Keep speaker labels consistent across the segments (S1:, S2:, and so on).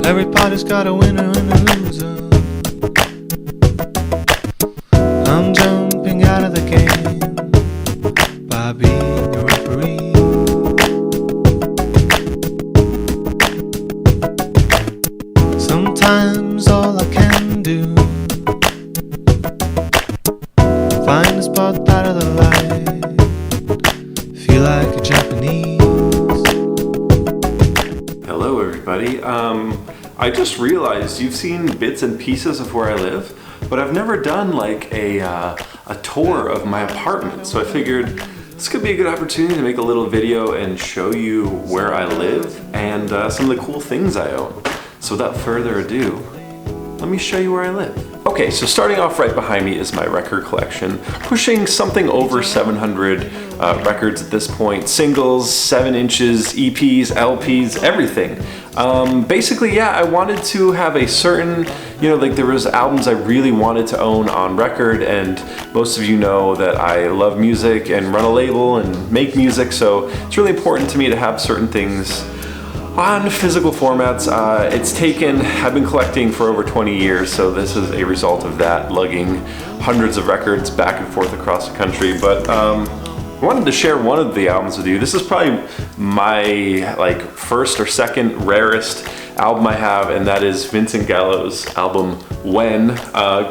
S1: Every party's got a winner and a loser. I'm jumping out of the game by being a referee. Sometimes all I can do, find a spot out of the light, feel like a Japanese.
S2: Hello everybody. I just realized you've seen bits and pieces of where I live, but I've never done like a tour of my apartment. So I figured this could be a good opportunity to make a little video and show you where I live and some of the cool things I own. So without further ado, let me show you where I live. Okay, so starting off right behind me is my record collection, pushing something over 700 records at this point. Singles, 7 inches, EPs, LPs, everything. Basically, yeah, I wanted to have a certain, like there was albums I really wanted to own on record, and most of you know that I love music and run a label and make music, so it's really important to me to have certain things on physical formats. I've been collecting for over 20 years, so this is a result of that, lugging hundreds of records back and forth across the country. But I wanted to share one of the albums with you. This is probably my first or second rarest album I have, and that is Vincent Gallo's album, When.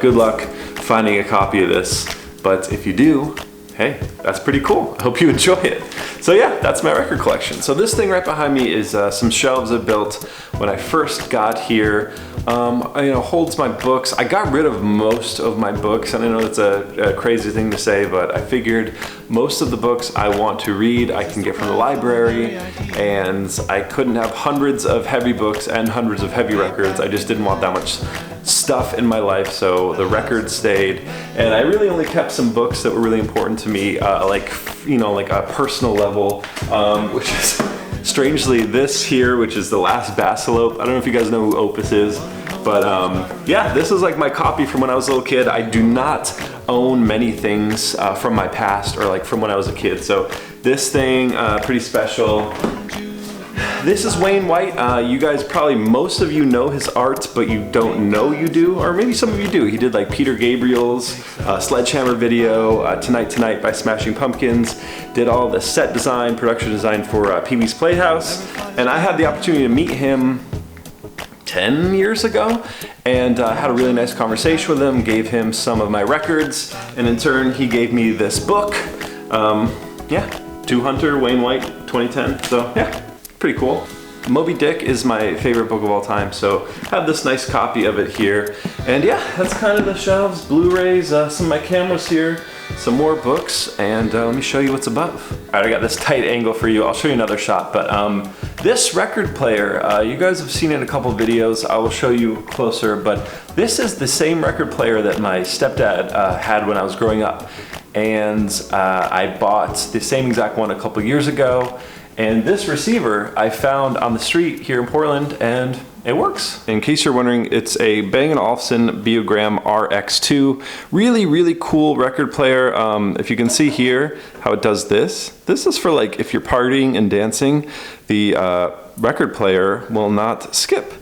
S2: Good luck finding a copy of this, but if you do, hey, that's pretty cool. I hope you enjoy it. So yeah, that's my record collection. So this thing right behind me is some shelves I built when I first got here. Holds my books. I got rid of most of my books, and I know that's a crazy thing to say, but I figured most of the books I want to read I can get from the library, and I couldn't have hundreds of heavy books and hundreds of heavy records. I just didn't want that much stuff in my life, so the records stayed, and I really only kept some books that were really important to me, like a personal level, which is strangely this here, which is The Last Basilope. I don't know if you guys know who Opus is, but yeah, this is like my copy from when I was a little kid. I do not own many things from my past or like from when I was a kid, so this thing, pretty special. This is Wayne White. You guys probably, most of you know his art, but you don't know you do, or maybe some of you do. He did like Peter Gabriel's Sledgehammer video, Tonight Tonight by Smashing Pumpkins, did all the set design, production design for Pee-wee's Playhouse, and I had the opportunity to meet him 10 years ago, and had a really nice conversation with him, gave him some of my records, and in turn he gave me this book. Two Hunter, Wayne White, 2010, so yeah. Pretty cool. Moby Dick is my favorite book of all time, so I have this nice copy of it here. And yeah, that's kind of the shelves, Blu-rays, some of my cameras here, some more books, and let me show you what's above. All right, I got this tight angle for you. I'll show you another shot, but this record player, you guys have seen it in a couple videos. I will show you closer, but this is the same record player that my stepdad had when I was growing up. And I bought the same exact one a couple years ago. And this receiver I found on the street here in Portland, and it works. In case you're wondering, it's a Bang & Olufsen Biogram RX2. Really, really cool record player. If you can see here how it does this. This is for like if you're partying and dancing, the record player will not skip.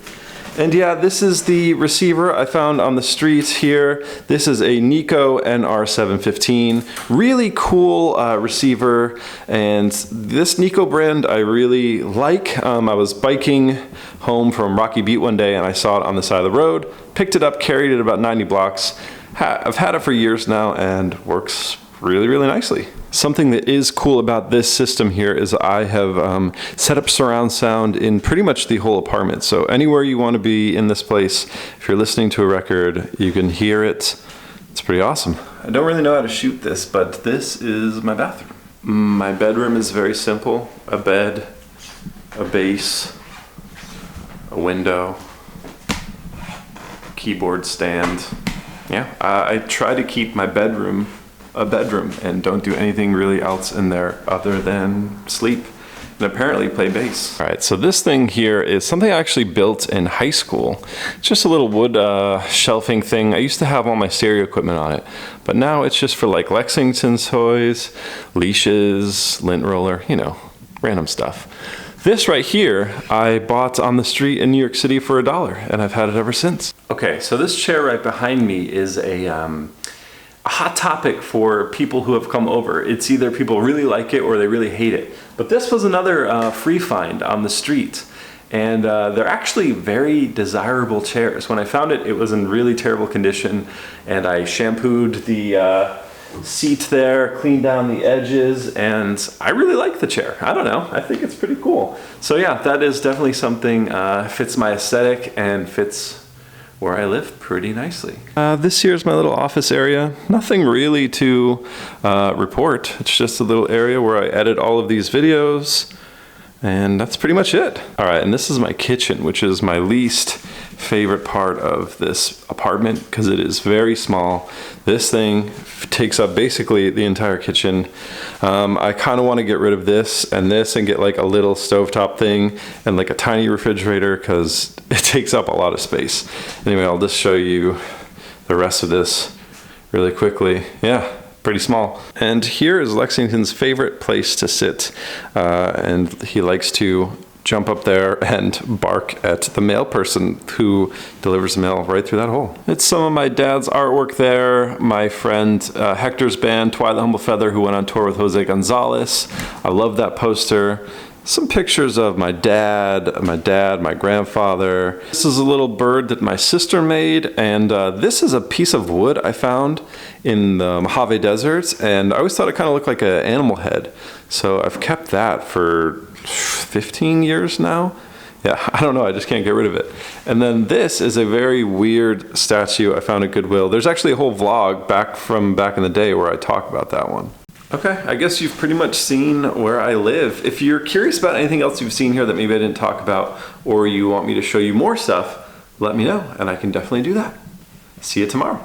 S2: And yeah, this is the receiver I found on the streets here. This is a Nico NR715. Really cool receiver, and this Nico brand I really like. I was biking home from Rocky Beat one day and I saw it on the side of the road, picked it up, carried it about 90 blocks. I've had it for years now and works really, really nicely. Something that is cool about this system here is I have set up surround sound in pretty much the whole apartment. So anywhere you want to be in this place, if you're listening to a record, you can hear it. It's pretty awesome. I don't really know how to shoot this, but this is my bathroom. My bedroom is very simple. A bed, a base, a window, keyboard stand. Yeah, I try to keep my bedroom a bedroom and don't do anything really else in there other than sleep and apparently play bass. All right, so this thing here is something I actually built in high school. It's just a little wood shelving thing. I used to have all my stereo equipment on it, but now it's just for like Lexington toys, leashes, lint roller, random stuff. This right here, I bought on the street in New York City for $1, and I've had it ever since. Okay, so this chair right behind me is a hot topic for people who have come over. It's either people really like it or they really hate it. But this was another free find on the street. And they're actually very desirable chairs. When I found it, it was in really terrible condition, and I shampooed the seat there, cleaned down the edges, and I really like the chair. I don't know, I think it's pretty cool. So yeah, that is definitely something, fits my aesthetic and fits where I live pretty nicely. This here's my little office area. Nothing really to report. It's just a little area where I edit all of these videos. And that's pretty much it. All right, and this is my kitchen, which is my least favorite part of this apartment because it is very small. This thing takes up basically the entire kitchen. I kind of want to get rid of this and get like a little stovetop thing and like a tiny refrigerator because it takes up a lot of space. Anyway, I'll just show you the rest of this really quickly. Yeah. Pretty small. And here is Lexington's favorite place to sit. And he likes to jump up there and bark at the mail person who delivers the mail right through that hole. It's some of my dad's artwork there. My friend Hector's band, Twilight Humble Feather, who went on tour with Jose Gonzalez. I love that poster. Some pictures of my dad, my grandfather. This is a little bird that my sister made, and this is a piece of wood I found in the Mojave Desert, and I always thought it kind of looked like an animal head. So I've kept that for 15 years now. Yeah, I don't know, I just can't get rid of it. And then this is a very weird statue I found at Goodwill. There's actually a whole vlog from back in the day where I talk about that one. Okay, I guess you've pretty much seen where I live. If you're curious about anything else you've seen here that maybe I didn't talk about, or you want me to show you more stuff, let me know, and I can definitely do that. See you tomorrow.